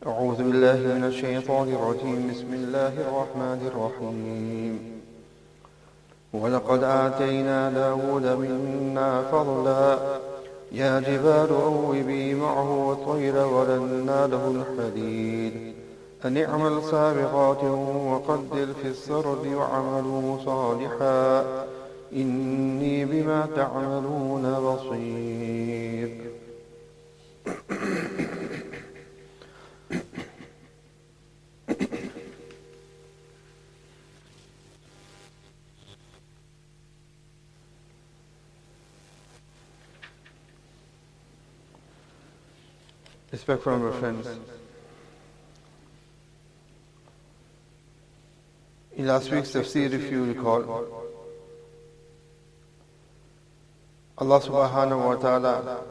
أعوذ بالله من الشيطان الرجيم بسم الله الرحمن الرحيم ولقد آتينا داود منا فضلا يا جبال أوبي معه والطير ولنا له الحديد أن اعمل سابغات وقدر في السرد وعملوا صالحا إني بما تعملون بصير. Respectful our friends, in last week's tafsir, if you recall, Allah subhanahu wa ta'ala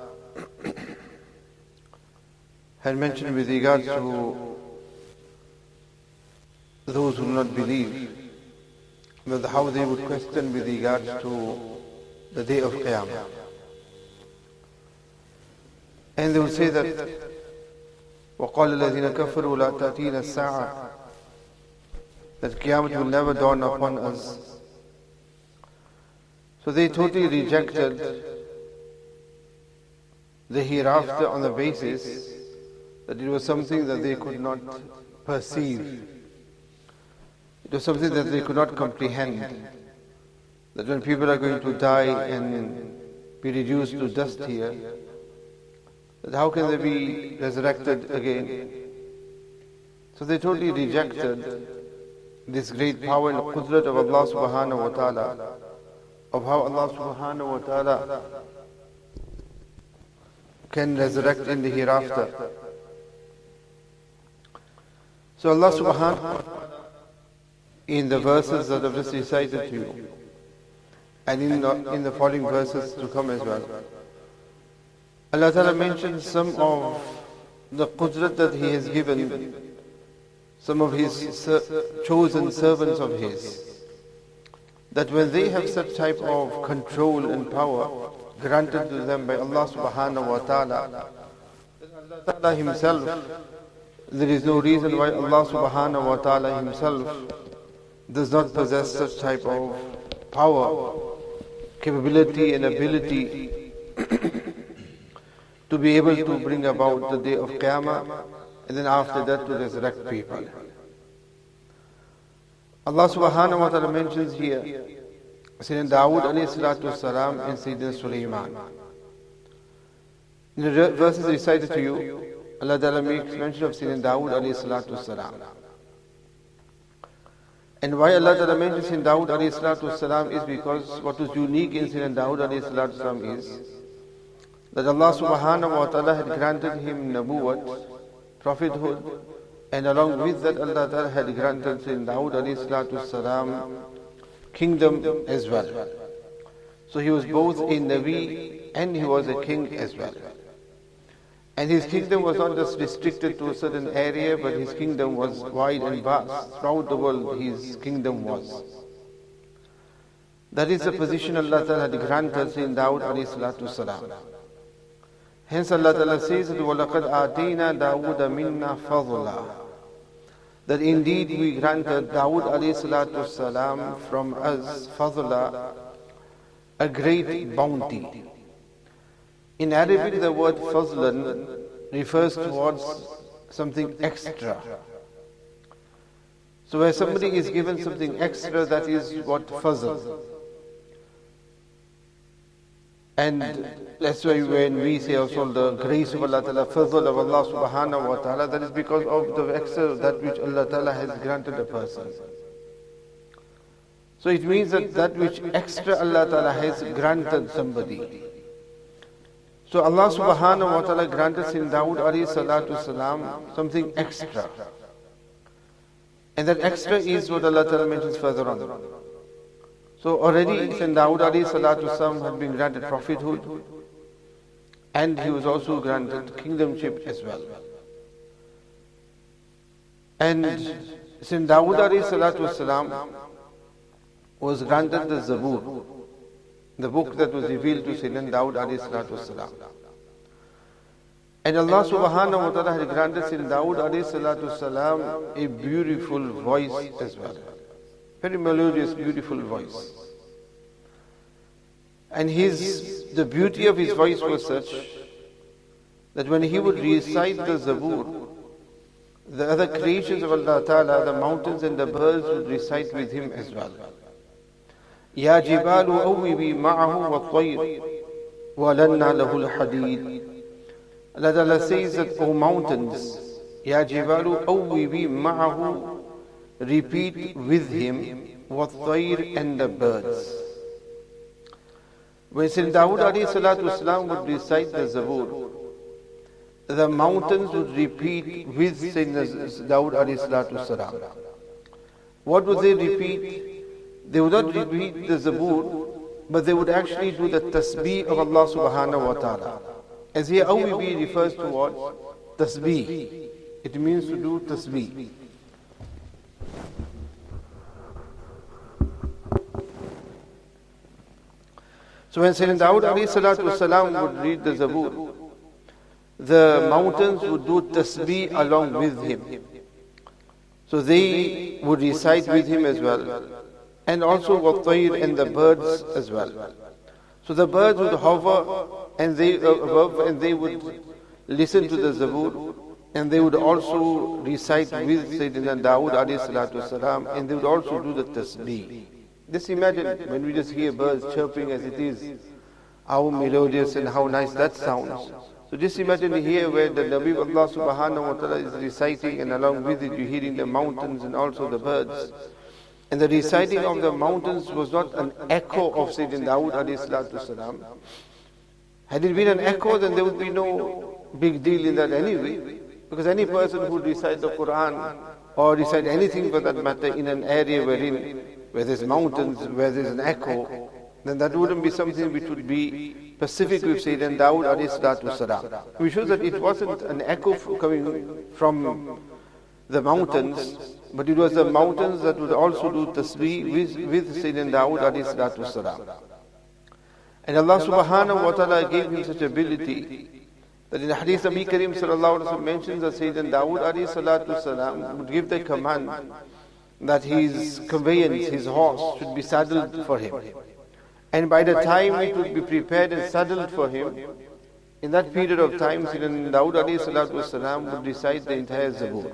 had mentioned with regards to those who do not believe, that how they would question with regards to the day of Qiyamah. And they would say that وَقَالَ الَّذِينَ كَفَرُوا لَا تَأْتِينَا السَّاعَةُ, that Qiyamah will never dawn upon us. So they totally rejected the hereafter on the basis that it was something that they could not perceive. It was something that they could not comprehend. That when people are going to die and be reduced to dust here, that how can they be resurrected again? So they totally rejected this great power and qudrat of Allah subhanahu wa ta'ala, of how Allah subhanahu wa ta'ala can resurrect in the hereafter. So Allah subhanahu wa ta'ala, in the verses that I've just recited to you, and in the following verses to come as well, Allah Ta'ala mentions some of the qudrat that He has given some of His chosen servants of His, that when they have such type of control and power granted to them by Allah subhanahu wa ta'ala, Allah Ta'ala Himself, there is no reason why Allah subhanahu wa ta'ala Himself does not possess such type of power, capability and ability to be able to bring about the day of Qiyamah, and then after that to resurrect people. Allah subhanahu wa ta'ala mentions here Sayyidina Dawood alayhi salatu wasalam and Sayyidina Sulaiman. In the verses recited to you, Allah Ta'ala makes mention of Sayyidina Dawood alayhi salatu wasalam. And why Allah Ta'ala mentions Sayyidina Dawood alayhi salatu wasalam is because what was unique in Sayyidina Dawood alayhi salatu wasalam is that Allah subhanahu wa ta'ala had granted him nabuwat, prophethood, and along with that Allah Ta'ala had granted Sayyidina Dawood alayhi salatu salam kingdom as well. So he was both a Nabi and he was a king as well. And his kingdom was not just restricted to a certain area, but his kingdom was wide and vast. Throughout the world his kingdom was. That is the position Allah Ta'ala had granted Sayyidina Dawood alayhi salatu salam. Hence Allah Ta'ala says that وَلَقَدْ آتَيْنَا دَاوُودَ مِنَّا فَضْلًا, that indeed we granted Dawood alayhi salatu salam from us fadla, a great bounty. In Arabic the word fazlan refers towards something extra. So where somebody is given something extra, that is what fazl. And that's why when we say also the grace of Allah Ta'ala, fazl of Allah subhanahu wa ta'ala, that is because of the extra that which Allah Ta'ala has granted a person. So it means that which extra Allah Ta'ala has granted somebody. So Allah subhanahu wa ta'ala granted Sayyidina Dawood alayhi salatu salam something extra. And that extra is what Allah Ta'ala mentions further on. So already Sayyidina Dawood alayhi salatu salam had been granted prophethood, and he was also granted kingdomship as well. And Sayyidina Dawood alayhi salatu salam was granted the Zabur, the book that was revealed to Sayyidina Dawood alayhi salatu salam. And Allah subhanahu wa ta'ala had granted Sayyidina Dawood alayhi salatu salam a beautiful voice as well. Very melodious, beautiful voice. And the beauty of his voice was such that when he would recite the Zabur, the other creations of Allah Ta'ala, the mountains and the birds would recite with him as well. Ya jibalu awwibi ma'ahu wa tayr wa lanna lahu al-hadid. Allah Ta'ala says that, O mountains, Ya jibalu awwibi ma'ahu, repeat with him, wa tayr, and the birds. When Sayyidina Dawood alayhi salatu salam would recite the Zabur, the mountains would repeat with Sayyidina Dawood alayhi salatu salam. What would they repeat? They would not repeat the Zabur, but they would actually do the tasbih of Allah subhanahu wa ta'ala. As here, awwibi refers to what? Tasbih. It means to do tasbih. So when Sayyidina Dawood alayhi salatu salam would read the Zabur, the mountains would do tasbih along with him. So they would recite with him as well. And also wat-tayr, and the birds as well. So the birds would hover and they above, and they would listen to the Zabur, and they would also recite with Sayyidina Dawood alayhi salatu salam, and they would also do the tasbih. Just imagine when we just hear birds chirping as it is, how melodious and how nice that sounds. So just imagine here where the Nabi of Allah subhanahu wa ta'ala is reciting, and along with it you're hearing the mountains and also the birds. And the reciting of the mountains was not an echo of Sayyidina Dawood alayhi salatu salam. Had it been an echo, then there would be no big deal in that anyway. Because any person who would recite the Qur'an or recite anything for that matter in an area where there's mountains, where there's an echo, then that wouldn't be something which would be specific with Sayyidina Dawood alayhi salatu salam. We show that it wasn't an echo coming from the mountains, but it was the mountains that would also do tasbih with Sayyidina Dawood alayhi salatu salam. And Allah subhanahu wa ta'ala gave him such ability that in the hadith Nabi Kareem sallallahu alaihi wasallam mentions that Sayyidina Dawood alayhi salatu salam would give the command that his conveyance, his horse, should be saddled for him. And by the time it would be prepared and saddled for him, in that period of time, Sayyidina Dawood alayhi salatu salam would recite the entire Zabur.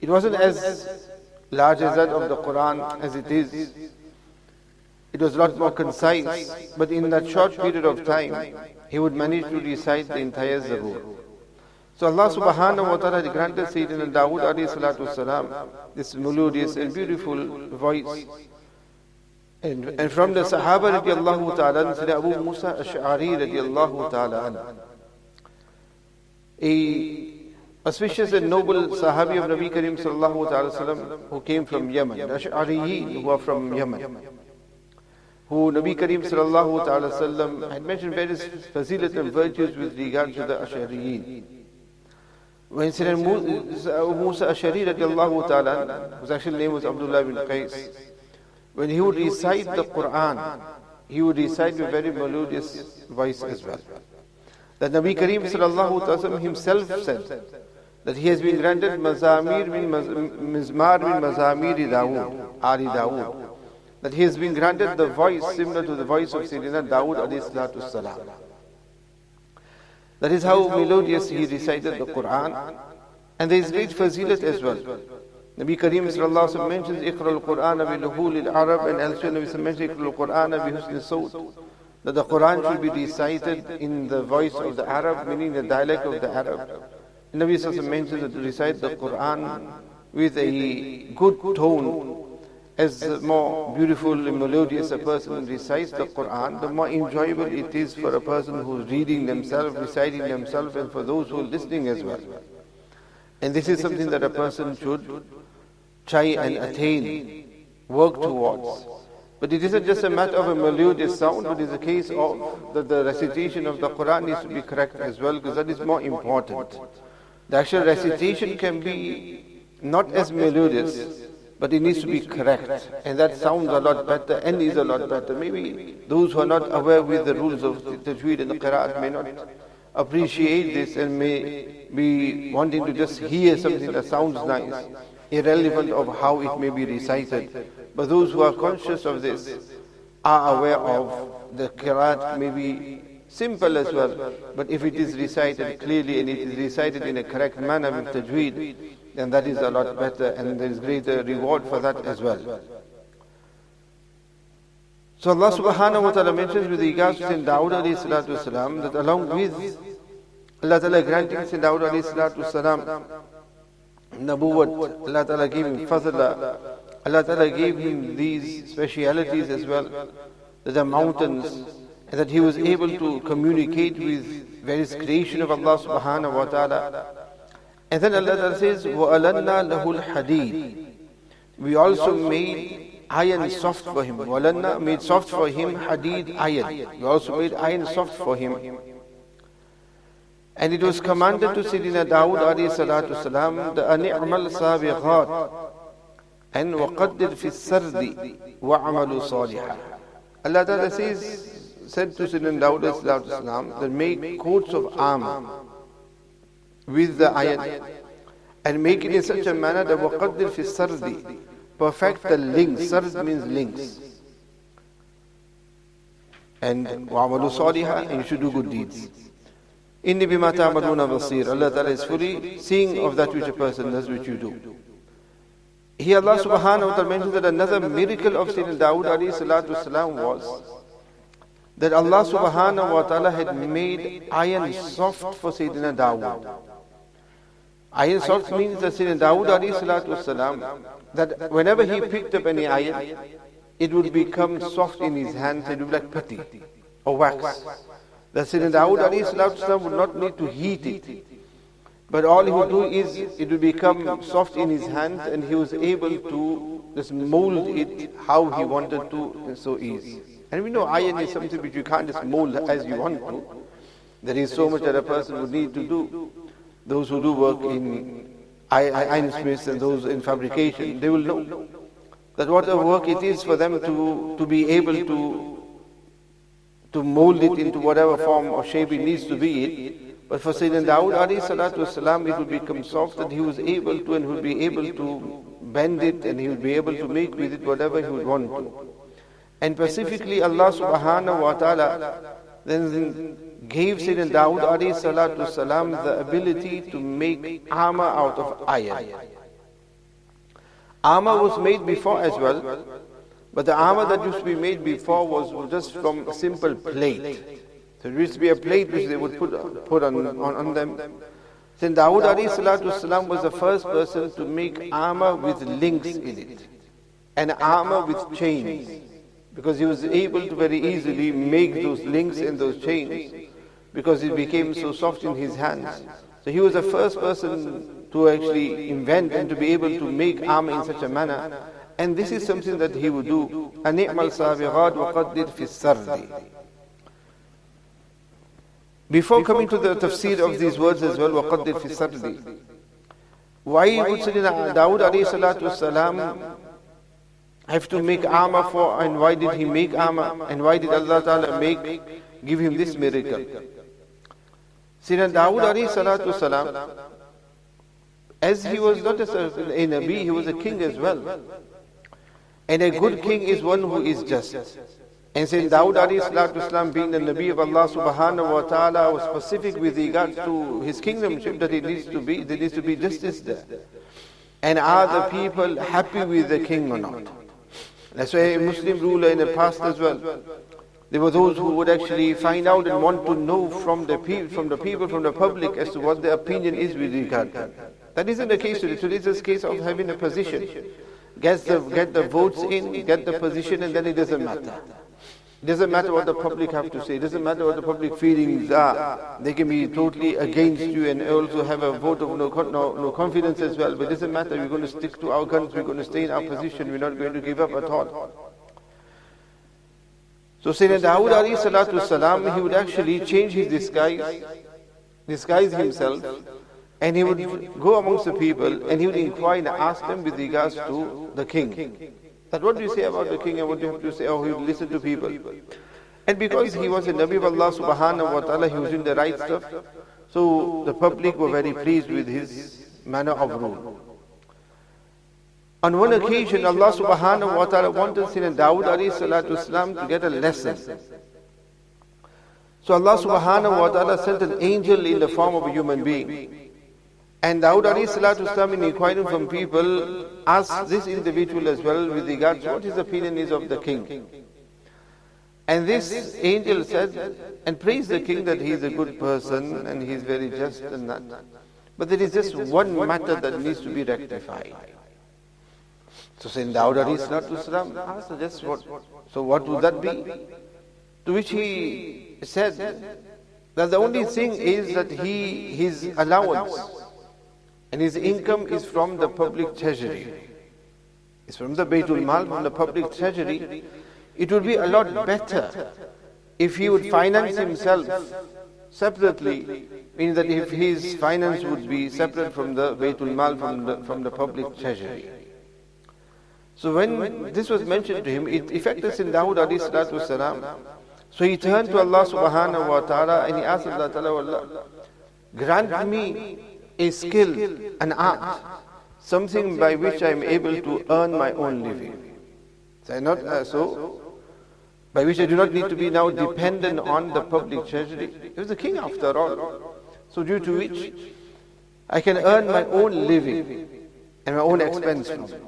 It wasn't as large as that of the Qur'an as it is. It was a lot more concise, but in that short period of time, he would manage to recite the entire Zabur. So Allah subhanahu wa ta'ala granted Sayyidina Dawood alayhi salatu salam this melodious and beautiful voice. And from the Sahaba radiallahu ta'ala, Sayyidina Abu Musa Ash'ari radiallahu ta'ala, a auspicious and noble Sahabi of Nabi Kareem sallallahu ta'ala sallam, who came from Yemen, Ash'ariyin who are from Yemen, who Nabi Kareem sallallahu ta'ala sallam had mentioned various fazilat and virtues with regard to the Ash'ariyin. When Sayyidina Musa Ash'ari radiallahu ta'ala, whose actual name was Abdullah bin Qais, when he would recite the Qur'an, he would recite with very melodious voice as well. That Nabi Kareem sallallahu ta'ala sallam himself said that he has been granted mizmar min mazamiri Dawood, Ali Dawood. That he has been granted the voice similar to the voice of Sayyidina Dawood alayhi salatu salam. That is how melodious he recited the Qur'an. And there is great fazilat as well. Nabi Kareem sallallahu alaihi wasallam mentions Iqra al-Qur'an bi-luhul al-Arab, and elsewhere Nabi sallallahu mentions Iqra al-Qur'an bi-husn al-sawt. That the Qur'an should be recited in the voice of the Arab, meaning the dialect of the Arab. And Nabi sallallahu mentions that to recite the Qur'an with a good tone. As more beautiful and melodious a person recites the Qur'an, the more enjoyable it is for a person who is reading themselves, reciting themselves, and for those who are listening as well. And this is something that a person should try and attain, work towards. But it isn't just a matter of a melodious sound, but it's a case of that the recitation of the Qur'an needs to be correct as well, because that is more important. The actual recitation can be not as melodious, but it needs to be correct, and that sounds a lot better and is a lot better. Maybe those who are not aware with the rules of tajweed and the qira'at may not appreciate this and may be wanting to just hear something that sounds nice, irrelevant of how it may be recited. But those who are conscious of this are aware of the qiraat may be simple as well, but if it is recited clearly and it is recited in a correct manner with tajweed, then that is a lot better and there is greater reward for that as well. So Allah subhanahu wa ta'ala mentions with regards to Sayyidina Dawud alayhi salatu wasalam that along with Allah ta'ala granting Sayyidina Dawud alayhi salatu wasalam Nabuwat, Allah ta'ala gave him fadla, Allah ta'ala gave him these specialities as well, that are mountains, and that he was able to communicate with various creation of Allah subhanahu wa ta'ala. And then Allah ta'ala says, وَأَلَنَّا لَهُ الْحَدِيدِ. We also made iron soft for him. وَأَلَنَّا made soft for him hadid, iron. We also made iron soft for him. And it was commanded to Sayyidina Dawud alayhi salatu salam, the أَنِعْمَلْ سَابِغَاتِ and وَقَدِّرْ فِي السَّرْدِ وَعَمَلُوا صَالِحًا. Allah Ta'ala said to Sayyidina Dawud alayhi salatu salam that make coats of armor with the iron and make it in such a manner that وَقَدِّرْ فِي السَّرْدِ perfect the links. Sard means links. And وَعَمَلُوا صَالِحًا, and you should do good deeds. Indi bima ta'maluna basir. Allah Ta'ala is fully seeing of that which a person does, which you do. Here Allah subhanahu wa ta'ala mentions that another miracle of Sayyidina Dawud alayhi salatu wasalam was that Allah subhanahu wa ta'ala had made iron soft for Sayyidina Dawud. Iron soft means that Sayyidina Dawud alayhi salatu wasalam, that whenever he picked up any iron, it would become soft in his hands, it would be like putty or wax. That Sayyidina Dawud alayhi salatu wasalam would not need to heat it, but all he would do is it would become soft in his hands and he was able to just mold it how he wanted to, so easy. And we know iron is something which you can't just mold as you want to. There is so much that a person would need to do. Those who do work in ironsmiths and those in fabrication, they will know that what a work it is for them to be able to mold it into whatever form or shape it needs to be. But for Sayyidina Dawud alayhi salatu wasalam, it would become soft that he was able to, and he would be able to bend it, and he would be able to make with it whatever he would want to. And specifically Allah subhanahu wa ta'ala then gave Sayyidina Dawud alayhi salatu wasalam the ability to make armor out of iron. Armor was made before as well, but the armor that used to be made before was just from a simple plate. So it used to be a plate which they would put on them. Then Dawud alayhi salatu wasalam was the first person to make armor with links in it, and armor with chains, because he was able to very easily make those links and those chains, because it became so soft in his hands. So he was the first person to actually invent and to be able to make armor in such a manner. And this is something that he would do. أَنِعْمَلْ سَابِغَاتْ وَقَدِّرْ فِي السَّرْدِ. Before coming to the tafsir of these words as well, وَقَدِّرْ فِي السَّرْدِ, why would Sayyidina Dawud alayhi salatu wasalam have to make armor for, and why did he make armor, and why did Allah Ta'ala give him this miracle? Sayyidina Dawud alayhi salatu wasalam, as he was not a Nabi, he was a king as well. And a good king is one who is just. And Sayyidina Dawud alayhi salatu wasalam, being the Nabi of Allah subhanahu wa ta'ala, was specific with regards to his kingdomship, that there needs to be justice there. And are the people happy with the king or not? That's why a Muslim ruler in the past as well, there were those who would actually find out and want to know from the people, from the public, as to what their opinion is with regard to that. That isn't the case today. Today is a case of having a position. Get the votes in, get the position, and then it doesn't matter. It doesn't matter what the public have to say. It doesn't matter what the public feelings are. They can be totally against you and also have a vote of no confidence as well. But it doesn't matter. We're going to stick to our guns. We're going to stay in our position. We're not going to give up at all. So Sayyidina Dawud alayhi salatu wasalam, he would actually change his disguise himself, and he would go amongst the people and he would inquire and ask them with regards to the king. That what do you say about the king and what do you have to say? Or he would listen to people. And because he was a Nabi of Allah subhanahu wa ta'ala, he was doing the right stuff, so the public were very pleased with his manner of rule. On one occasion, Allah subhanahu wa ta'ala wanted Sayyidina Dawud alayhi salatu wasalam to get a lesson. So Allah subhanahu wa ta'ala sent an angel in the form of a human being. And Dawud alayhi salatu wasalam, in inquiring from people, asked this individual as well with regards to what his opinion is of the king. And this angel said, and praised the king that he is a good person and he is very just and that. But there is just one matter that needs to be rectified. So Sayyidina Dawud alayhi salatu wasalam asked, just what? So what would that be? To which he said that the only thing is that his allowance and his income is from the public treasury. It's from the Baytul Mal, from the public treasury. It would be a lot better if he would finance himself separately, meaning that if his finance would be separate from the Baytul Mal, from the public treasury. So when this was mentioned to him, it affected in Dawud alayhi salatu wasalam. So he turned to Allah subhanahu wa ta'ala and he asked Allah ta'ala, Allah, grant me a skill, an art, something by which I am able to earn my own living. So by which I do not need to be now dependent on the public treasury. He was the king after all. So due to which I can earn my own living and my own expense from it.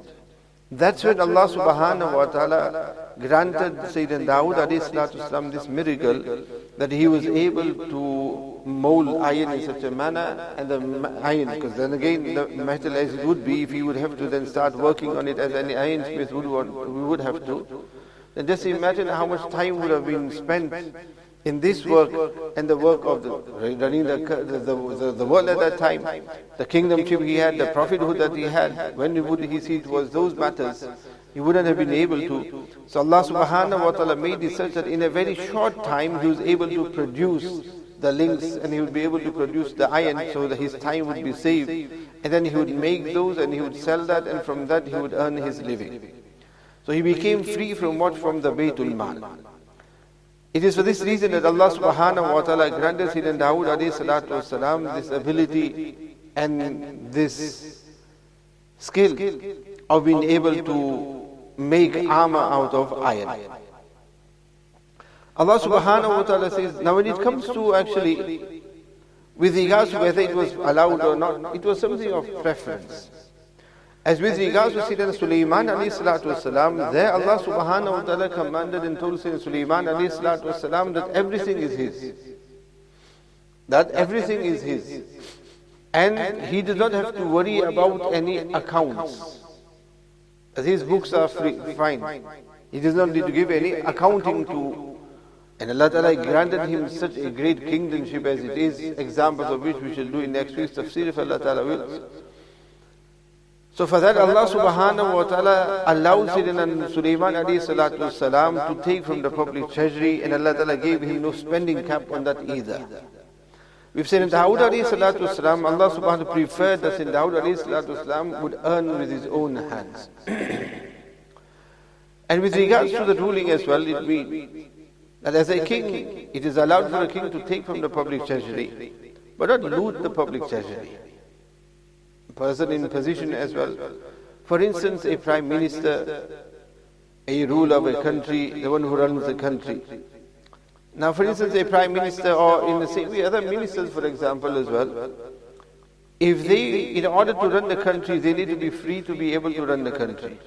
That's when Allah subhanahu wa ta'ala granted Sayyidina Dawud alayhi salatu wasalam this miracle that he was able to mold iron in such a manner, and the iron, because then again the metal as it would be, if he would have to then start working on it as any ironsmith would have to, then just imagine how much time would have been spent in this work and the work of running the world at that time, the kingdomship he had, the prophethood that he had. When would he see it was those matters, he wouldn't have been able to. So Allah subhanahu wa ta'ala made it such that in a very short time he was able to produce the links and he would be able to produce the iron, so that his time would be saved. And then he would make those and he would sell that, and from that he would earn his living. So he became free from what? From the Baytul Mal. It is for this reason that Allah subhanahu wa ta'ala granted Sayyidina Dawud alayhi salatu wasalam this ability and this skill of being able to make armor out of iron. Allah subhanahu wa ta'ala says, now when it comes to actually, with regards to whether it was allowed or not, it was something of preference. As with regards to Sayyidina Sulaiman alayhi salatu wasalam, there Allah subhanahu wa ta'ala commanded and told Sayyidina Sulaiman alayhi salatu wasalam that everything is his. That everything is his. And he does not have to worry about any accounts. As his books are free, fine. He does not need to give any accounting to. And Allah ta'ala granted him such a great kingdomship as it is, examples of which we shall do in next week's tafsir if Allah ta'ala wills. So for that Allah subhanahu wa ta'ala allowed Sayyidina Sulaiman alayhi salatu wasalam to take from the public treasury, and Allah ta'ala gave him no spending cap on that either. We've said in Dawud alayhi salatu wasalam, Allah subhanahu wa ta'ala preferred that Sayyidina Dawud alayhi salatu wasalam would earn with his own hands. And with regards to the ruling as well, it means that as a king, it is allowed for a king to take from the public treasury, but not loot the public treasury. Person in position as well. For instance, a prime minister, a ruler of a country, the one who runs the country. Now, for instance, a prime minister, or in the same way, other ministers, for example, as well, if they, in order to run the country, they need to be free to be able to run the country.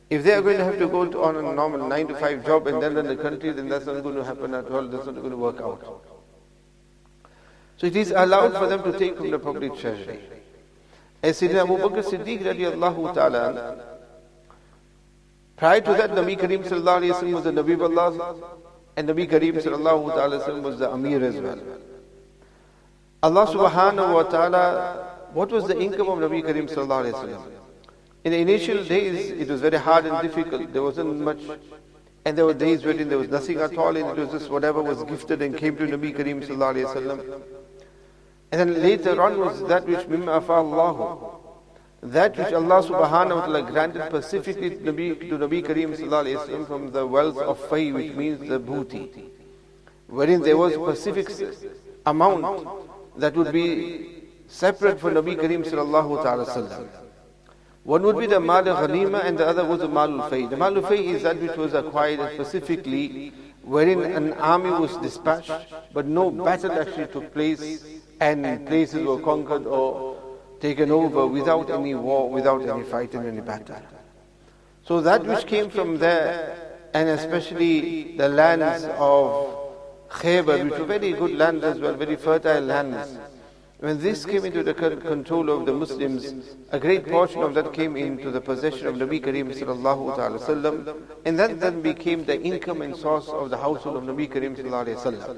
If they are going to have to go on a normal 9-to-5 job and then run the country, then that's not going to happen at all, that's not going to work out. So it is allowed for them to take from the public treasury. As Sayyidina Abu Bakr Siddiq radiallahu ta'ala, prior to that, Nabi Kareem sallallahu alayhi wa sallam was the Nabi of Allah, and Nabi Kareem sallallahu ta'ala sallam was the Amir as well. Allah subhanahu wa ta'ala, what was the income of Nabi Kareem sallallahu alayhi wa sallam? In the initial days, it was very hard and difficult. There wasn't much, and there were days wherein there was nothing at all, and it was just whatever was gifted and came to Nabi Kareem sallallahu alayhi wa sallam. And then later on was that which mimma afa Allahu, that which Allah subhanahu wa ta'ala granted specifically to Nabi Kareem sallallahu alayhi wa sallam from the wealth of fay, which means the booty. wherein there was a specific amount that would be separate for Nabi Kareem sallallahu ta'ala sallam. One would be the mal ghanima and the other was the mal fay. The mal fay is that which was acquired specifically wherein an army was dispatched but no battle actually took place and places were conquered or taken over without any war, without any fight and any battle. So that which came from there, and especially the lands of Khaybar, which were very good lands as well, very fertile lands, when this came into the control of the Muslims, a great portion of that came into the possession of Nabi Kareem sallallahu ta'ala sallam, and that then became the income and source of the household of Nabi Kareem sallallahu alayhi sallam.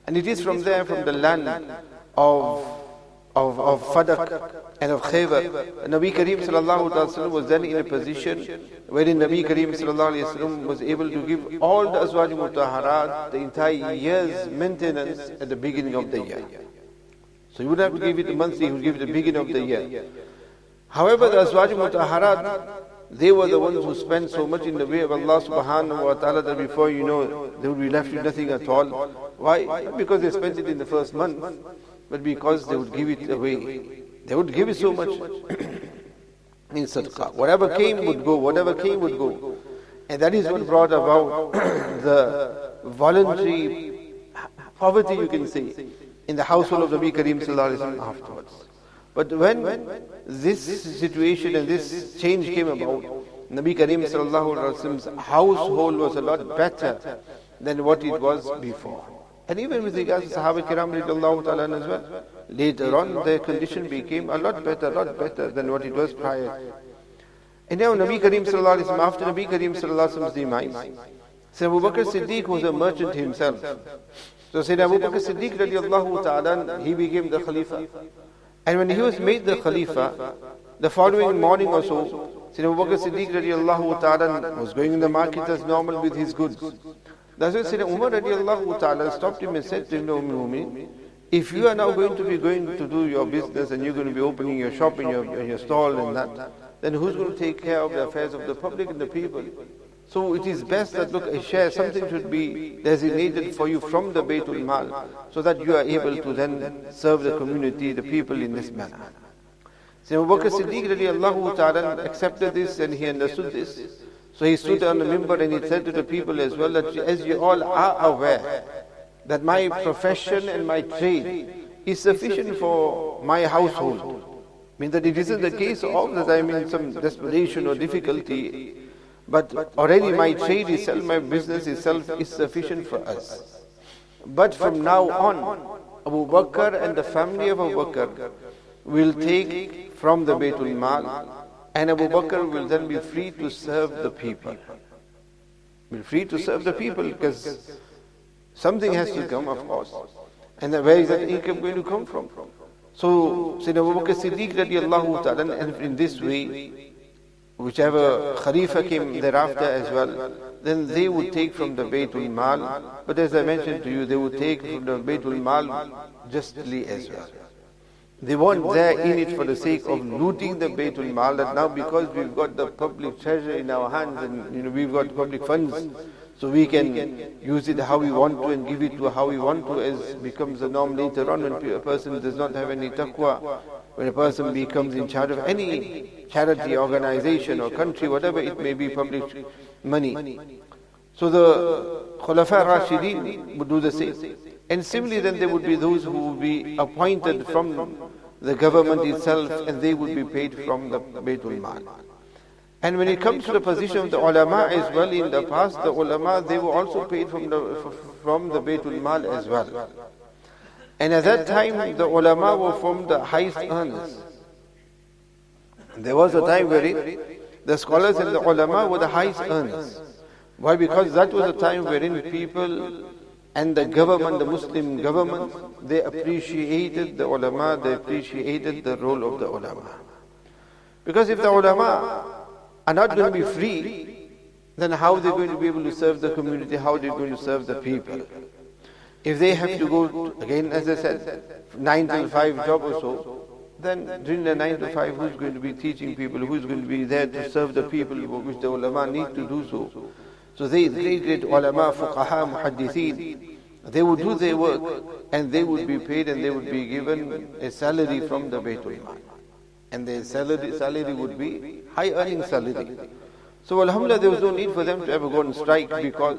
And it is from there, from the land of Fadak and of Khaybar, Nabi Kareem sallallahu alayhi wasallam was then in a position wherein Nabi Kareem sallallahu alayhi wasallam was able to give all the azwaj mutaharat, the entire year's maintenance at the beginning of the year. So you wouldn't have to give it monthly, he would give it at the beginning of the year. However, the azwaj mutaharat, they were the ones who spent so much in the way of Allah subhanahu wa ta'ala that before you know, they would be left with nothing at all. Why? Not because they spent it in the first month, but because they would give it away. They would give it so much in sadaqah. Whatever came would go, whatever came would go. And that is what brought about the voluntary poverty, you can say, in the household of Nabi Kareem sallallahu alaihi wasallam afterwards. But when this situation and this change came about, Nabi Kareem sallallahu alaihi wasallam's household was a lot better than what it was before. And even with regards to Sahaba Kiram radiallahu ta'ala as well, later on their condition became a lot better than what it was prior. And now Nabi Kareem sallallahu alaihi wasallam, after Nabi Kareem sallallahu alaihi wasallam's demise, Sayyidina Abu Bakr Siddiq was a merchant himself. So Sayyidina Abu Bakr Siddiq radiallahu ta'ala, he became the Khalifa. And when he was made the Khalifa, the following morning or so, Sayyidina Abu Bakr Siddiq radiallahu ta'ala was going in the market as normal with his goods. That's why Sayyidina Umar radiallahu ta'ala stopped him and said to him, if you are now going to do your business and you're going to be opening your shop and your stall and that, then who's going to take care of the affairs of the public and the people? So it is best that, look, a share, something should be designated for you from the Baytul Mal, so that you are able to then serve the community, the people in this manner. So Abu Bakr Siddiq radiallahu ta'ala accepted this and he understood this. So he stood on the minbar and he said to the people as well that as you all are aware that my profession and my trade is sufficient for my household. Means that it isn't the case of that I'm in some desperation or difficulty, but already my trade itself, my business itself is sufficient for us. But from now on, Abu Bakr and the family of Abu Bakr will take from the Baytul Mal, and Abu Bakr will then be free to serve the people. Be free to serve the people because something has to come, of course. And where is that income going to come from? So Sayyidina Abu Bakr Siddiq radiallahu ta'ala, and in this way, whichever Khalifa came thereafter as well, then they would take from the Baytul Mal. But as I mentioned to you, they would take from the Baytul Mal justly as well. They weren't there in it for the sake of looting the Baytul Mal, that now because we've got the public treasure in our hands and we've got public funds, so we can use it how we want to and give it to how we want to, as becomes the norm later on when a person does not have any taqwa, when a person becomes in charge of any charity organization or country, whatever it may be, public money. So the Khulafa Rashidin would do the same. And similarly then there would be those who would be appointed from the government itself and they would be paid from the Baytul Mal. And when it comes to the position of the ulama as well, in the past the ulama, they were also paid from the Baytul Mal as well. And at that time the ulama were from the highest earners. There was a time wherein the scholars and the ulama were the highest earners. Why? Because that was a time wherein people and the government, the Muslim government, they appreciated the ulama, they appreciated the role of the ulama. Because if the ulama are not going to be free, then how are they going to be able to serve the community, how are they going to serve the people? If they have to go, again as I said, 9 till 5 job or so, then during the 9 to 5, who's going to be teaching people, who's going to be there to serve the people, which the ulama need to do so. So they great ulama, fuqaha, muhaddithin, They would do their work and they would be paid and they would be given a salary from the Baytul Mal. And their salary would be high earning salary. So alhamdulillah, there was no need for them to ever go on strike because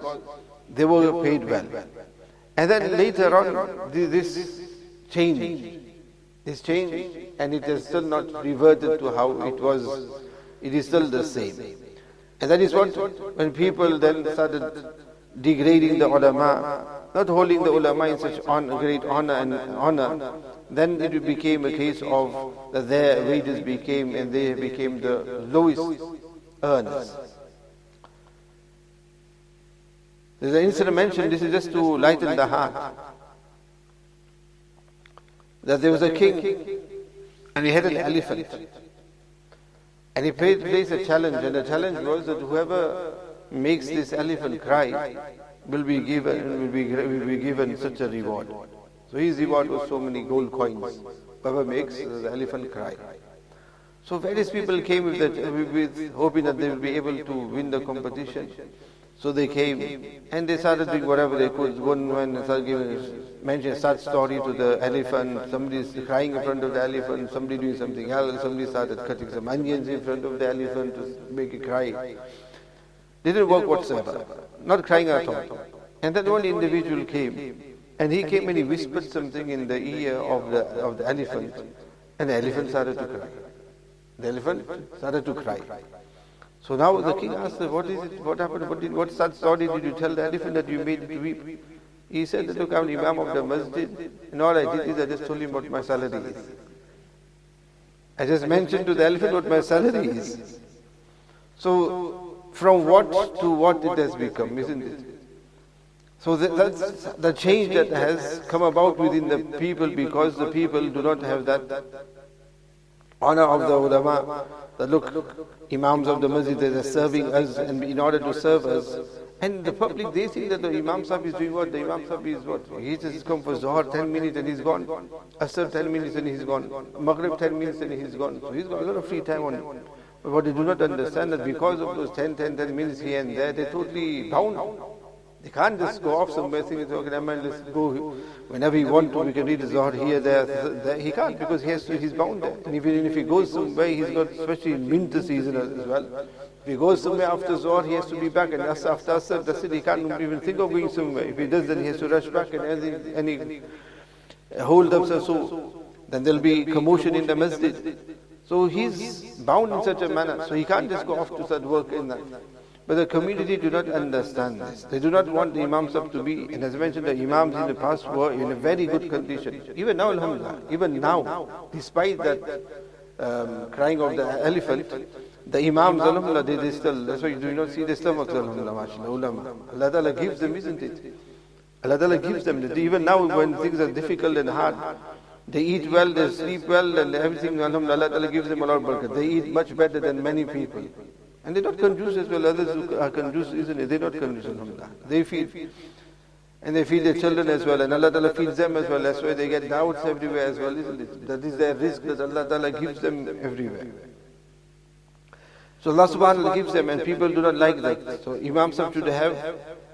they were paid well. And then later on, this changed. This changed and it has still not reverted to how it was. It is still the same. And that is what, when people then started degrading the ulama, not holding the ulama in such great honor, then it became a case of that their wages became and they became the lowest earners. There's an incident mentioned, this is just to lighten the heart, that there was a king and he had an elephant. And he placed a challenge, and the challenge was that whoever makes this elephant cry will be given such a reward. So his reward was so many gold coins. Whoever makes the elephant cry. So various people came with hoping that they will be able to win the competition. So they came and they started doing whatever they could. One started giving a sad story to the elephant. Somebody is crying in front of the elephant. Somebody doing something else. Somebody started cutting some onions in front of the elephant to make it cry. Didn't work whatsoever. Not crying at all. And then one individual came. And he came and he whispered something in the ear of the elephant. And the elephant started to cry. The elephant started to cry. So now the king asked, what is it? What happened? What sad story did you tell the elephant that you made it weep? He said, look, I'm the imam of the masjid. And all I did is I just told him what my salary is. I just mentioned to the elephant what my salary is. So from what to what it has become, isn't it? So that's the change that has come about within the people, because the people do not have that honor of the ulama. That look, imams of the masjid, they are serving us, and in order to serve us, and the public, they think that the imam sahib is doing what? The imam sahib is what? He just come for Zohar 10 minutes and he's gone. Asr 10 minutes and he's gone. Maghrib 10 minutes and he's gone. So he's got a lot of free time on it. But what they do not understand that because of those 10 minutes here and there, they're totally bound. They can't just go off somewhere thinking, okay, let's go whenever he wants to, we can read the Zohar here, there. He can't, because he's bound there. And even if he goes somewhere, he's got, especially in winter season as well, if he goes somewhere after Zohar, he has to be back, and after Asr, that's it, he can't even think of going somewhere. If he does, then he has to rush back, and any hold-ups or so, then there'll be commotion in the masjid. So he's bound in such a manner, so he can't just go off to such work in that. But the community do not understand this. They do not want the imams up to be, and as I mentioned, the imams in the past were in a very good condition. Even now, alhamdulillah, even now, despite that crying of the elephant, the imams, alhamdulillah, they still, that's why you do not see the stomachs, alhamdulillah, mashallah, ulama. Allah Ta'ala gives them, isn't it? Allah Ta'ala gives them. Even now, when things are difficult and hard, they eat well, they sleep well, and everything, alhamdulillah, Allah Ta'ala gives them a lot of barakah. They eat much better than many people. And they're not conducive as well. Others who are conducive, isn't it? They're not conducive, alhamdulillah. They feed. And they feed their children as well. And Allah Ta'ala feeds them as well. That's why they get doubts everywhere as well, isn't it? That is their risk that Allah Ta'ala gives them everywhere. So Allah subhanahu wa ta'ala gives them, and people do not like that. So Imam Sahib should have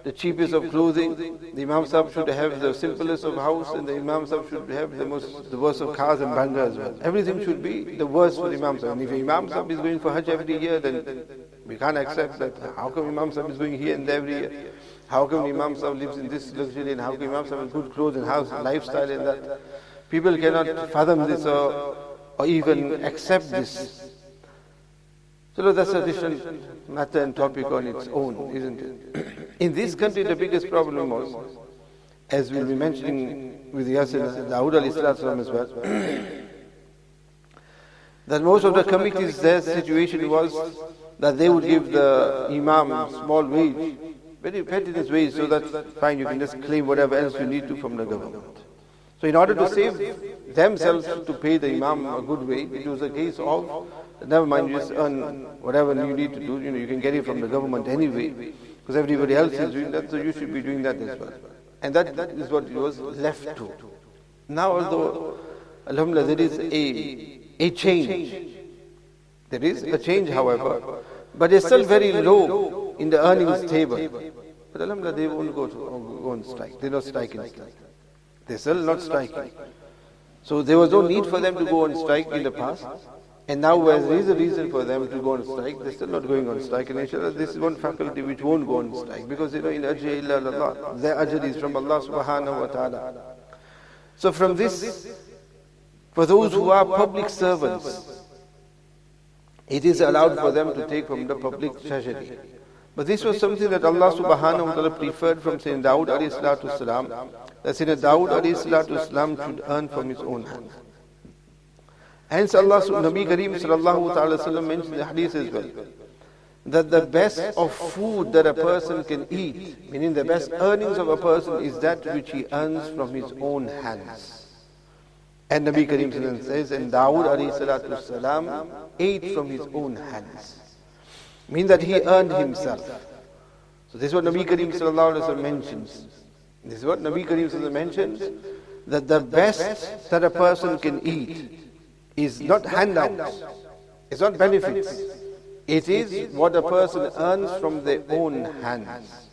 the cheapest of clothing, the Imam Sahib should have the simplest of house, and the Imam Sahib should have the worst of cars and banga as well. Everything should be the worst for the Imam Sahib. And if Imam Sahib is going for Hajj every year, then we can't accept that. How come Imam Sahib is going here and there every year? How come Imam Sahib lives in this luxury, and how come Imam Sahib has good clothes and house lifestyle and that? People cannot fathom this or even accept this. So that's a different matter and topic on its own, isn't it? In this country, the biggest problem was, as we'll be mentioning with Yasin, Dawood alayhi as well, that most of the committees, their situation was that they would give the imam small wage, very pettiness wage, so that's fine, you can just claim whatever else you need to from the government. So in order to save themselves to pay the imam a good wage, it was a case of, never mind, you just earn whatever you need to do, you can get it from the government anyway, because everybody else is doing that, so you should be doing that as well. And that is what it was left to. Now, although, alhamdulillah, there is a change. There is a change, however, but it's still very low in the earnings table. But alhamdulillah, they won't go on strike. They're not striking. They're still not striking. So there was no need for them to go on strike in the past. And now where there is a reason for them to go on strike, they're still not going on strike. And inshallah, this is one faculty which won't go on strike. Because in ajr illa Allah, their ajr is from Allah subhanahu wa ta'ala. So from this, for those who are public servants, it is allowed for them to take from the public treasury. But this was something that Allah subhanahu wa ta'ala preferred from Sayyidina Dawood alayhi salatu wasalam, that Sayyidina Dawood alayhi salatu wasalam should earn from his own hand. Hence Allah, Nabi Kareem sallallahu ta'ala wasallam mentioned in the hadith as well, that the best of food that a person can eat, meaning the best earnings of a person, is that which he earns from his own hands. And Nabi Kareem sallallahu says, and Dawood alayhi salatu wasalam ate from his own hands. Meaning that he earned himself. So this is what Nabi Kareem sallallahu alayhi wa sallam mentions. This is what Nabi Kareem sallallahu mentions, that the best that a person can eat is not handouts, it's not benefits. It is what a person earns from their own hands.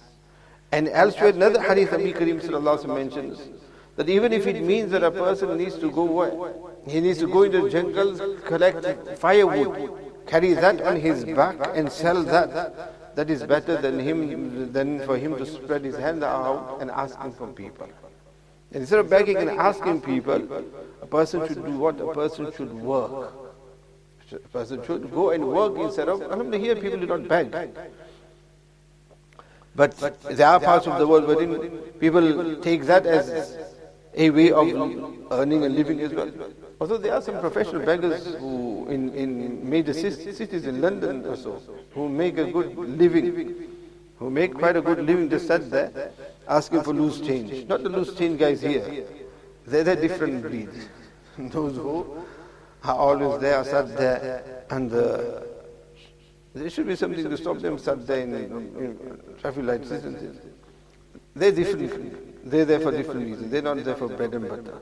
And elsewhere, another hadith Nabi Kareem sallallahu alayhi wa sallam mentions, that even if it means that a person needs to go where? He needs to go into the jungles, collect firewood, carry that on his back and sell that. That is better than for him to spread his hand out and asking from people. And instead of begging and asking people, a person should do what? A person should work. A person should go and work instead of, alhamdulillah, here people do not beg. But there are parts of the world wherein people take that as a way of earning and living as well. Although there are some professional beggars who in major cities in London or so, who make a good living, who make quite a good living, just sat there asking for loose change. Not the loose change guys here. They're different breeds. Those who are always there, are sat there, and there should be something to stop them sat there in traffic lights, isn't it? They're different. They're there for different reasons. They're not there for bread and butter.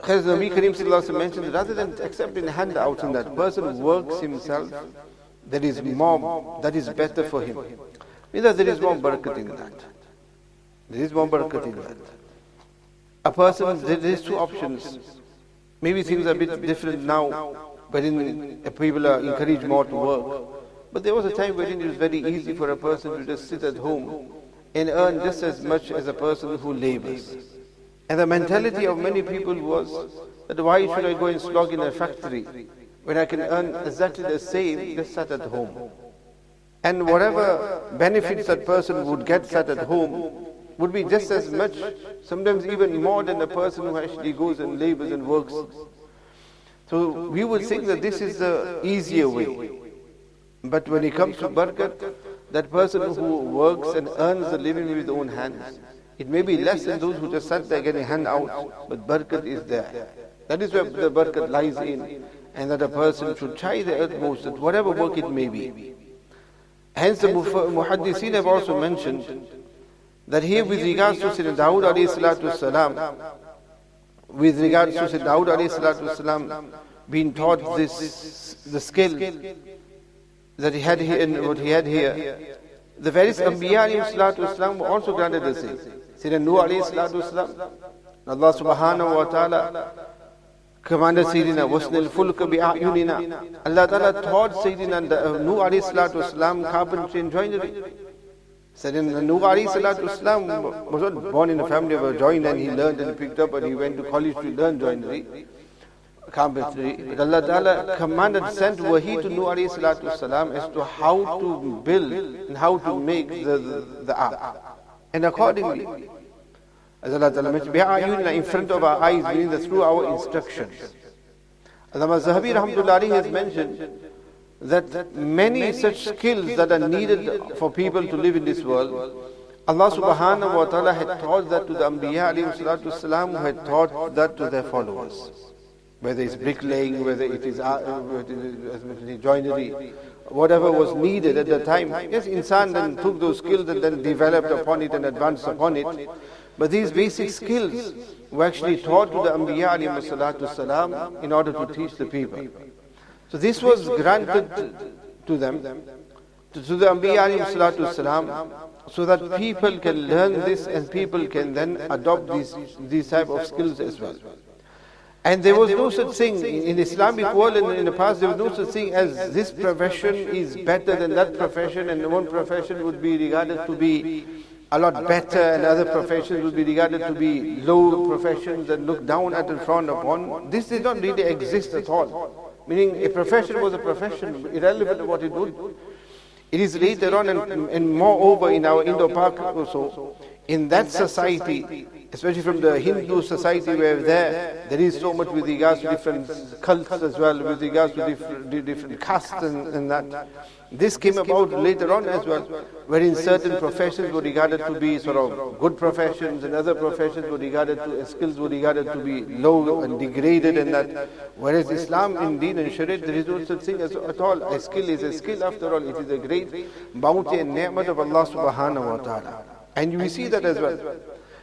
As Nabi Kareem sallallahu alaihi wasallam mentioned, rather than accepting handouts and that person works himself, there is more, that is better for him. Because there is more barakat in that. There is more barakat in that. A person, there is two options. Maybe things are a bit different now, but people are encouraged more to work. But there was a time when it was very easy for a person to just sit at home and earn just as much as a person who labors. And the mentality of many people was that why should I go and slog in a factory when I can earn exactly the same just sat at home? And whatever benefits that person would get sat at home would be just as much, sometimes even more than the person who actually goes and labors and works. So we would think that this is the easier way. But when it comes to barakat, that person who works and earns a living with his own hands, it may be less than those who just sat there getting handouts, but barakat is there. That is where the barakat lies in, and that a person should try the utmost at whatever work it may be. Hence the muhaddithin have also mentioned that here with regards to Sayyidina Dawood alayhi salatu wasalam, with regards to Sayyidina Dawood alayhi salatu wasalam being taught the skill that he had here and what he had here, the various Anbiya alayhi salatu wasalam were also granted the same. Sayyidina Nuh alayhi salatu wasalam, Allah subhanahu wa ta'ala commanded Sayyidina wasnil fulka bi'ayunina. Allah ta'ala taught Sayyidina Nuh alayhi salatu wasalam carpentry and joinery. Sayyidina Nuh alayhi salatu wasalam was not born in a family of a joiner, and he learned and picked up and he went to college to learn joinery, carpentry. But Allah ta'ala commanded, sent wahi to Nuh alayhi salatu wasalam as to how to build and how to make the ark. And accordingly, as Allah Ta'ala mentioned, in front of our eyes, meaning that through our instructions. Allama Zahabi rahmatullahi has mentioned that many such skills that are needed for people to live in this world, Allah subhanahu wa ta'ala had taught that to the Anbiya alayhi salatu wasalam, who had taught that to their followers. Whether it's bricklaying, whether it is joinery, whatever was needed at the time. Yes, insan then took those skills and then developed upon it and advanced upon it. But these basic skills were actually taught to the Anbiya alayhi salatu wasalam in order to teach the people. So this was granted to them to the Anbiya alayhi salatu wasalam, so that people can learn this and people can then adopt these type of skills as well. And there was no such thing in Islamic world and in the past, there was no such thing as this profession is better than that profession, and one profession would be regarded to be a lot better and other professions would be regarded to be low professions and looked down at and frowned upon. This did not really exist at all. Meaning a profession was a profession, irrelevant of what it would. It is later on and moreover in our Indo-Pak also, in that society, especially from the Hindu society where there is so much with regards to different cults as well, with regards to different castes and that. This came about later on as well, wherein certain professions were regarded to be sort of good professions and other professions were regarded to, skills were regarded to be low and degraded and that. Whereas Islam in Deen and Shariat, there is no such thing as at all. A skill is a skill after all. It is a great bounty and ni'mat of Allah subhanahu wa ta'ala. And we see that as well.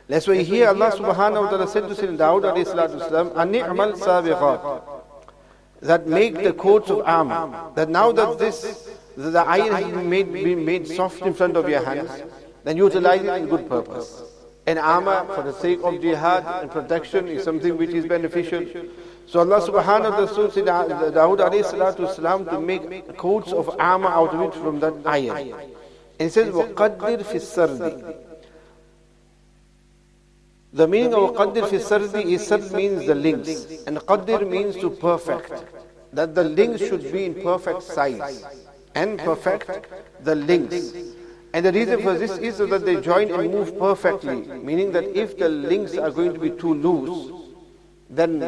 That's why here Allah subhanahu wa ta'ala said to Sayyidina Dawud alayhi salatu wasalam, "An-ni'mal sabiqat," that make the coats of armor. That now that the iron has been made soft in front of your hands, then utilize it in good purpose. And armor for the sake of jihad and protection is something which is beneficial. So Allah subhanahu wa ta'ala said Dawud alayhi salatu wasalam to make coats of armor out of it from that iron. And he says, وَقَدِّرْ فِي السَّرْدِ. The meaning of Qaddir fi sardi is Sard means the links, and Qaddir means to perfect. That the links should be in perfect size and perfect the links. And the reason for this is so that they join and move perfectly, meaning that if the links are going to be too loose, then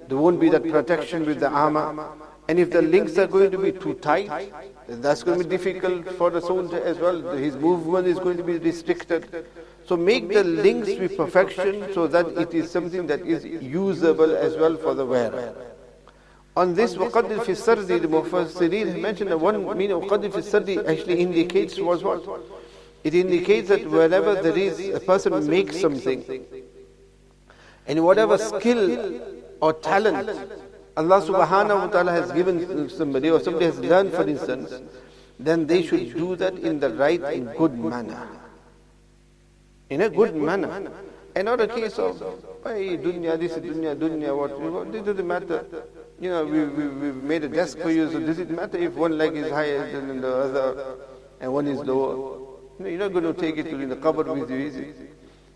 there won't be that protection with the armor. And if the links are going to be too tight, then that's going to be difficult for the soldier as well. His movement is going to be restricted. So make the links with perfection so that it is something that is usable as well for the wearer. On this, وَقَدِّرْ فِي السَّرْدِ, the Mufassirin mentioned that one meaning of وَقَدِّرْ فِي السَّرْدِ actually indicates was what? It indicates that wherever there is a person makes something, and whatever skill or talent Allah subhanahu wa ta'ala has given somebody, or somebody has learned for instance, then they should do that in the right and good manner. In a good manner. And not a case of, hey, dunya, this is dunya, what, it doesn't matter. You know, we've made a desk for you, so does it matter if one leg is higher than the other and one is lower? You're not going to take it to the cupboard with you, is it?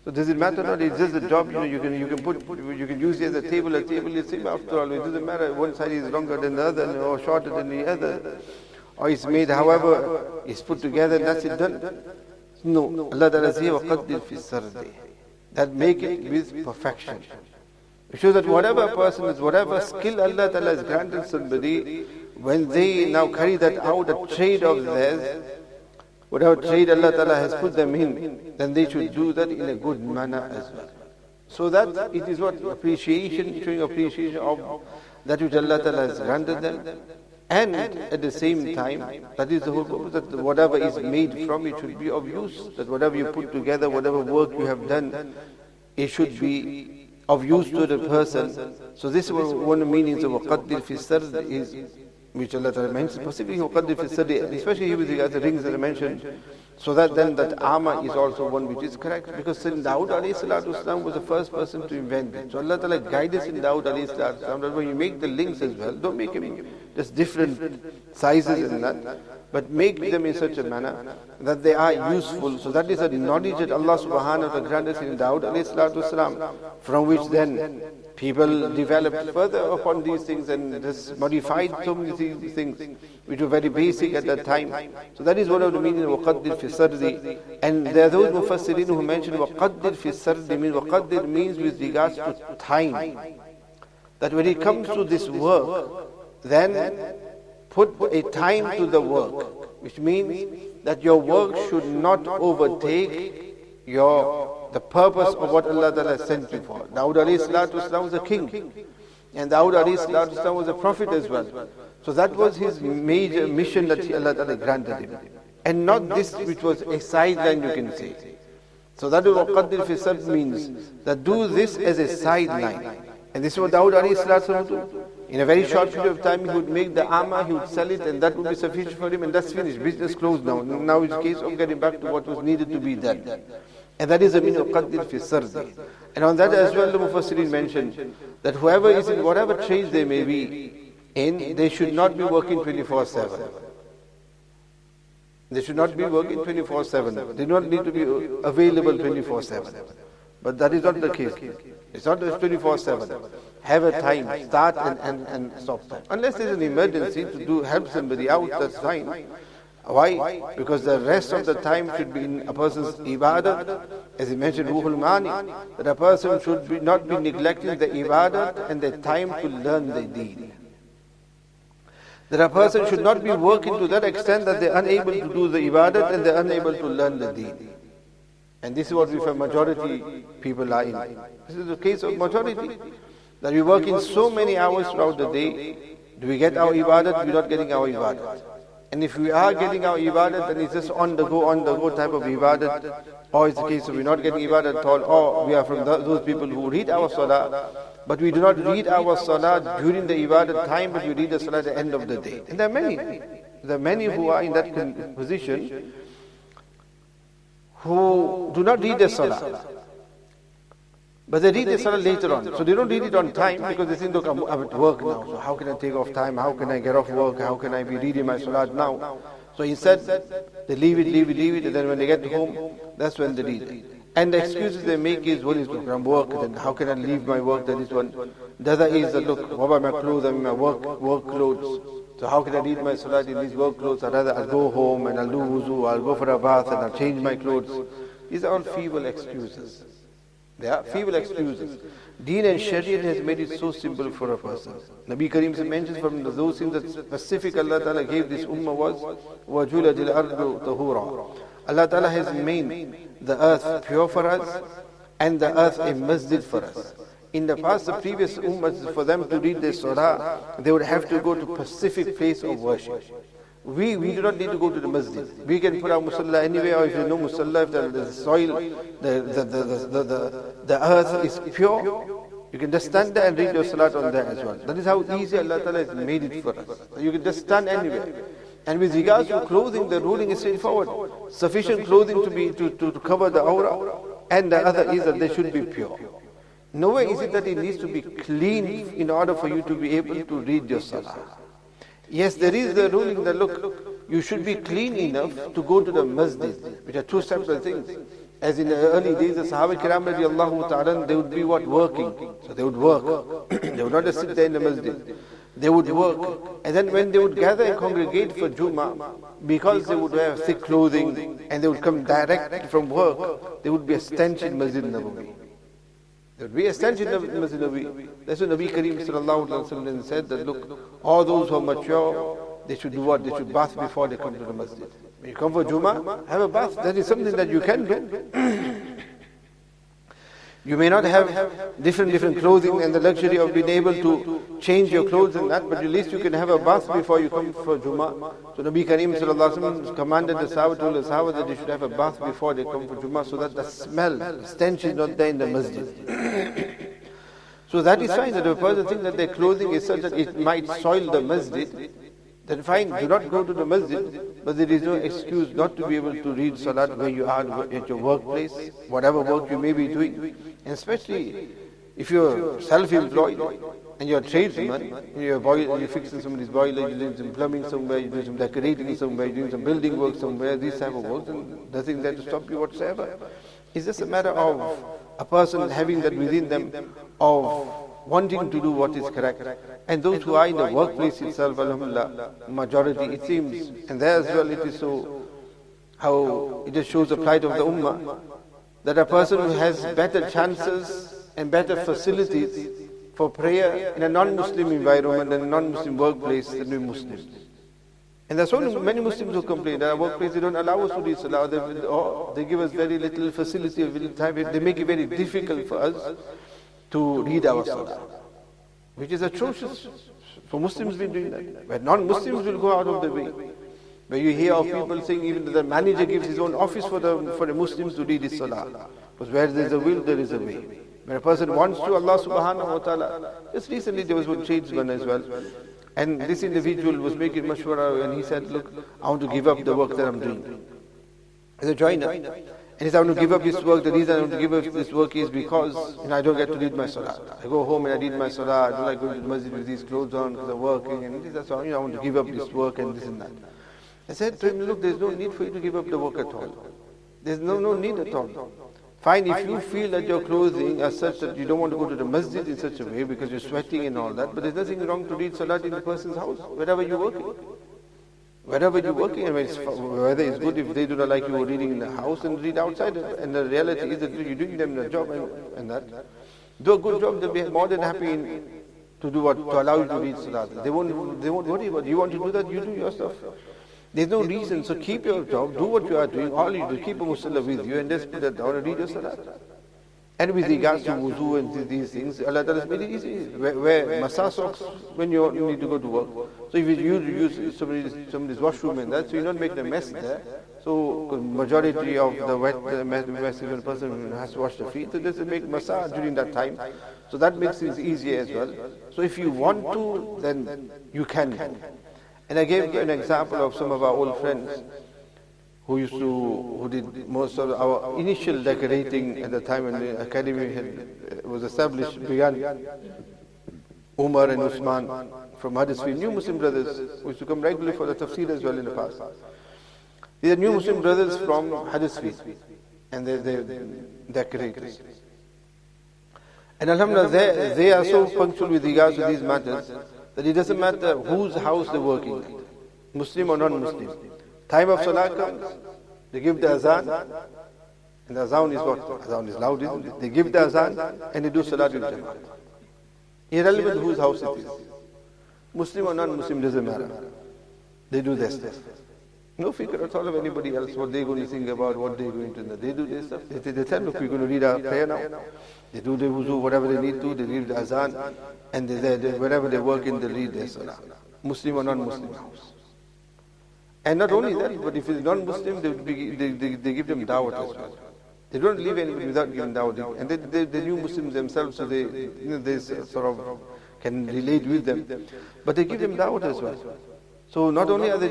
So does it matter? Not, it's just a job. You can use it as a table. A table is same after all. It doesn't matter. One side is longer than the other, or shorter than the other, or it's made however it's put together. That's it done. No, Allah Ta'ala says, وَقَدِّرْ فِي السَّرْدِ, that make it with perfection. It shows that whatever person is, whatever skill Allah Ta'ala has granted somebody, when they now carry that out, a trade of theirs, whatever trade Allah Ta'ala has put them in, then they should do that in a good manner as well. So that it is what? Appreciation, showing appreciation of that which Allah Ta'ala has granted them. And at the same time, that is the whole purpose, that whatever is made from it should be of use. That whatever you put together, whatever work you have done, it should be of use to the person. So this is one of the meanings of وَقَدِّرْ فِي السَّرْدِ is, which Allah Ta'ala mentions, specifically وَقَدِّرْ فِي السَّرْدِ, especially with regards to the rings that are mentioned, so that then that armor is also one which is correct. Because Sayyidina Dawud alayhi salatu wasalam was the first person to invent it. So Allah Ta'ala guided Sayyidina Dawud alayhi salatu wasalam that when you make the links as well, don't make them just different sizes and that, but make them in such a manner that they are useful. So that is a knowledge that Allah subhanahu wa ta'ala granted Sayyidina Dawud alayhi salatu wasalam, from which then people developed further upon these things and just modified so many things which were very basic at that time. So that is one of the meanings of وَقَدِّرْ فِي السَّرْدِ. And there are those Mufassirin who mention وَقَدِّرْ فِي السَّرْدِ means وَقَدِّرْ means with regards to time. That when it comes to this work, then put a time to the work, which means that your work should not overtake the purpose of what Allah Ta'ala sent you for. Dawud alayhi salatu wasalam was a king, and Dawud alayhi salatu wasalam was a prophet as well. So that was his major mission that Allah Ta'ala granted him, and not this which was a sideline, you can say. So that is what Qaddir fi Sard means, that do this as a sideline. And this is what Dawud alayhi salatu wasalam do. In a very short period of time, he would make the armor, he would sell it, and that would be sufficient for him, and that's finished. Business closed now. Now it's a case of getting back to what was needed to be done. And that is a meaning of qaddir fi sardi. And on that as well, the Mufassirin mentioned that whoever is in whatever trade they may be in, they should not be working 24/7. They should not be working 24/7. They do not need to be available 24/7. But that is not the case. It's not 24/7. Have a time, start and stop time. Unless there's an emergency to help somebody out, that's fine. Why? Because the rest of the time should be in a person's ibadat, as he mentioned, Ruhul Mani, that a person should not be neglecting the ibadat and the time to learn the deen. That a person should not be working to that extent that they're unable to do the ibadat and they're unable to learn the deen. And this is what we find majority people are in. This is the case of majority. That we work in so many hours throughout the day. Do we get our ibadat? We're not getting our ibadat. And if we are getting our ibadat, then it's just on the go type of ibadat. Or it's the case of we're not getting ibadat at all. Or we are from those people who read our salah, but we do not read our salah during the ibadat time, but we read the salah at the end of the day. And there are many. There are many who are in that position who do not read their salah. But they read the salah later on. So they don't read it on time because they think, look, I'm at work now. So how can I take off time? How can I get off work? How can I be reading my salah now? So instead, they leave it. And then when they get home, that's when they read it. And the excuses they make is, well, look, I'm work. Then how can I leave my work? That is one. The other is that, look, what about my clothes? I'm in my work clothes. So how can I read my salah in these work clothes? I'd rather I'll go home and I'll do wuzu, I'll go for a bath and I'll change my clothes. These are all feeble excuses. They are feeble excuses. Deen and Shariat has made it so simple for a person. Nabi Kareem mentions from those things that specific Allah Ta'ala gave this ummah was وَجُلَتِ الْأَرْضُ طَهُورًا. Allah Ta'ala has made the earth pure for us and the earth a masjid for us. In the past, the previous ummahs, for them to read their surah, they would have to go to a specific place of worship. We do not need to go to the masjid. We can put our musalla anywhere, or if there's no musalla, if the soil, the earth is pure, you can just stand there and read your salat on there as well. That is how easy Allah Ta'ala has made it for us. You can just stand anywhere. And with regards to clothing, the ruling is straightforward. Sufficient clothing to cover the aura, and the other is that they should be pure. Nowhere is it that it needs to be clean in order for you to be able to read your salah. Yes, there is the ruling that, look, you should be clean enough to go to the masjid, which are two separate things. As in the early days, the Sahaba Kiram radiallahu ta'ala, they would be working. So they would work. They would not just sit there in the masjid. They would work. And then when they would gather and congregate for Jummah, because they would wear thick clothing and they would come direct from work, there would be a stench in Masjid Nabawi. There would be a stench in Masjid Nabawi. That's what Nabi Kareem sallallahu alaihi wasallam said, that look, all those who are mature, they should do what? They should bath before they come to the masjid. When you come for Jummah, have a bath. That is something that you can do. You may not have different clothing and the luxury of being able to change your clothes and that, but at least you can have a bath before you come for Jummah. So Nabi Kareem sallallahu alaihi wasallam commanded the Sahaba that they should have a bath before they come for Jummah, so that the smell, the stench is not there in the masjid. So that is fine. That if a person thinks that their clothing is such that it might soil the masjid, then fine, do not go to the masjid, but there is no excuse not to be able to read salat where you are at your workplace, whatever work you may be doing. And especially if you're self-employed and you're a tradesman, you're fixing somebody's boiler, you're doing some plumbing somewhere, you're doing some decorating somewhere, you're doing some building work somewhere, these type of work, and nothing there to stop you whatsoever. It's just a matter of a person having that within them of wanting to do what is correct. And those who are in the workplace itself, alhamdulillah, majority it seems, and there as well it is so, how it just shows the plight of the ummah, that a person who has better chances and better facilities for prayer in a non-Muslim environment and a non-Muslim workplace than we Muslims. And there are so many Muslims who complain that our workplace, they don't allow us to read salah, they give us very little facility, they make it very difficult for us to read our salah, which is atrocious. For Muslims we doing that, but non-Muslims will go out of the way. Where you hear of people saying even the manager gives his own office for the Muslims to read his salah. Because where there is a will, there is a way. When a person wants to, Allah subhanahu wa ta'ala, just recently there was one tradesman as well, and this individual was making mashwara, and he said, look, I want to give up the work that I'm doing. As a joiner, and he said, I want to give up this work. The reason I want to give up this work is because I don't get to read my salah. I go home and I read my salah. I don't like going to the masjid with these clothes on because I'm working, and that's all. I want to give up this work and this and that. I said to him, look, there's no need for you to give up the work at all. There's no need at all. Fine, if you feel that your clothing are such that you don't want to go to the masjid in such a way because you're sweating and all that, but there's nothing wrong to read salat in the person's house, wherever you're working. Wherever you're working, and whether it's good if they do not like you reading in the house, and read outside. And the reality is that you're doing them a job and that. Do a good job, they'll be more than happy to do what? To allow you to read salat. They won't worry about it. You want to do that, you do your stuff. There's no reason, so keep your job, do what you are doing, all you do, keep a musalla with you and just put that down and read your salat. And with regards to wuzu and these things, Allah Ta'ala has made it easy. Wear masa socks when you need to go to work. So if you use somebody's washroom and that, so you don't make a mess there. So majority of the wet mess when a person has to wash the feet, so just make masa during that time. So that makes things easier as well. So if you want to, then you can. And I gave an example of some of our old friends who did most of our initial decorating at the time when the academy was established, began. Umar and Usman from Huddersfield, new Muslim brothers, who used to come regularly for the tafsir as well in the past. These are new Muslim brothers from Huddersfield, and they're decorators. And Alhamdulillah, they are so punctual with regards to these matters that it doesn't matter whose house they're working at, Muslim or non-Muslim. Time of salah comes, they give the azan, and the azan is what? Azan is loud, isn't it? They give the azan and they do salat in Jamaat. Irrelevant whose house it is. Muslim or non-Muslim doesn't matter. They do their stuff. No fikr at all of anybody else, what they're going to think about, what they're going to do. They do their stuff. They tell, look, we're going to read our prayer now. They do the wuzu, whatever they need to, they read the azan, and wherever they work in, they read their salah. Muslim or non-Muslim house. And not only that, but if it's non-Muslim, they give them dawat as well. They don't leave anybody without giving dawat. And the new Muslims themselves, so they sort of can relate with them. But they give them dawat as well. So not only are they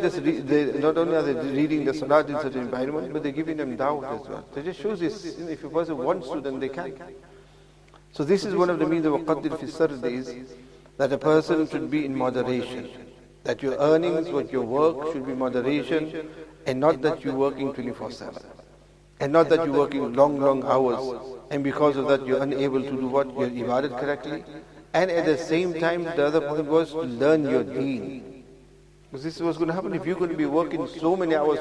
reading the salat in such an environment, but they're giving them dawat as well. So it just shows this, if a person wants to, then they can. So this is one of the means of qadr fi sard is that a person should be in moderation. That your earnings, what your work should be moderation, and not that you're working 24/7. And not that you're working long hours, and because of that you're unable to do what? Your ibadat correctly. And at the same time, the other point was to learn your deen. Because this is what's going to happen if you're going to be working so many hours,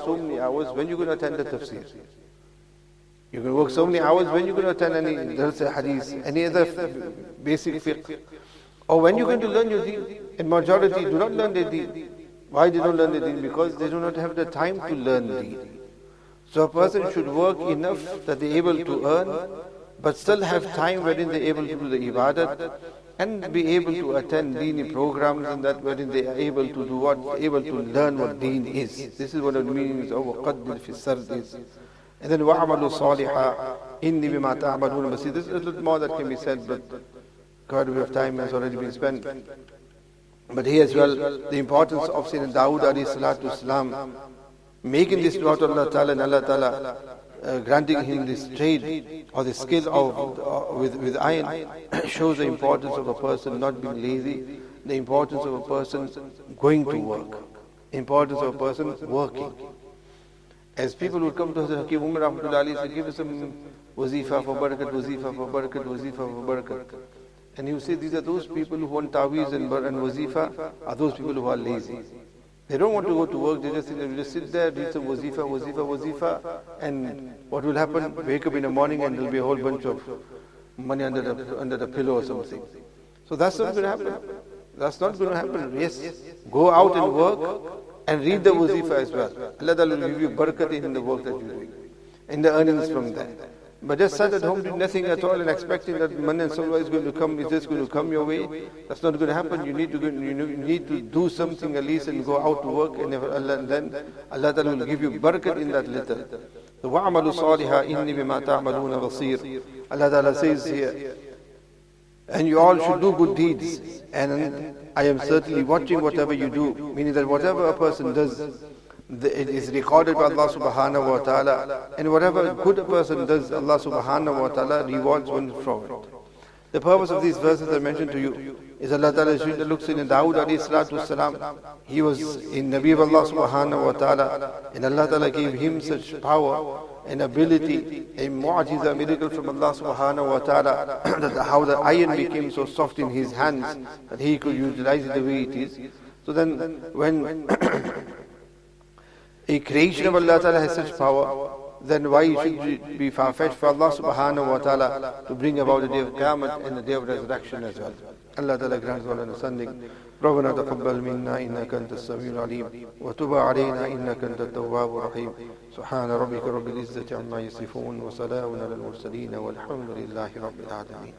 when you're going to attend the tafsir. You're going to work so many hours when you're going to attend any hadith, any other basic fiqh. Or when you're going to learn your deen. And majority do not learn their deen. Why they don't learn their deen? Because they do not have the time to learn deen. So a person should work enough that they're able to earn, but still have time wherein they're able to do the ibadat, and be able to attend deeni programs, and that wherein they are able to do what? Able to learn what deen is. This is one of the meanings of qadr fi sard is. And then wa'amalu salihah inni bima ta'amalun basir. There's a little more that can be said, but quite a bit of time has already been spent. But here as well, the importance of Sayyidina Dawood alayhi salatu salam, making this dua to Allah Ta'ala, and Allah Ta'ala granting him this trade or the skill of with iron shows the importance of a person not being lazy, the importance of a person going to work, importance of a person working. As people would come to Hazrat Hakim Umar Rahmatullah alayhi, say, give us some wazifa for barakat, wazifa for barakat, wazifa for barakat. And he would say, these are those people who want taweez and wazifa, are those people who are lazy. They don't want to go to work, they just sit there, read some wazifa, and what will happen? Wake up in the morning and there'll be a whole bunch of money under the pillow or something. So that's not going to happen. That's not going to happen. Yes, go out and work and read the wazifa as well. Allah Ta'ala will give you barakat in the work that you're doing, in the earnings from that. But just sat at home doing nothing at all and expecting that money and salwa is going to come, is just going to come your way, that's not going to happen. You need to do something at least and go out to work, and then Allah Ta'ala will give you barakat in that little. The wa'amalu salihah inni bima ta'amaluna basir. Allah Ta'ala says here And you all should do good deeds. And I am certainly watching whatever you do. Meaning that whatever a person does, it is recorded by Allah subhanahu wa ta'ala. And whatever good a person does, Allah subhanahu wa ta'ala rewards one from it. The purpose of these verses I mentioned to you is Allah Ta'ala looks in Dawood alayhi salatu wasalam. He was in Nabi of Allah subhanahu wa ta'ala, and Allah Ta'ala gave him such power and ability, a mu'ajiza, miracle from Allah subhanahu wa ta'ala, that how the iron became so soft in his hands that he could utilize it the way it is. So then when a creation of Allah Ta'ala has such power, then why should it be far-fetched for Allah subhanahu wa ta'ala to bring about the day of Qiyamah and the day of resurrection as well? Allah Ta'ala grants all understanding. ربنا تقبل منا إنك أنت السميع العليم وتب علينا إنك أنت التواب الرحيم سبحان ربك رب العزة عما يصفون وسلام على المرسلين والحمد لله رب العالمين.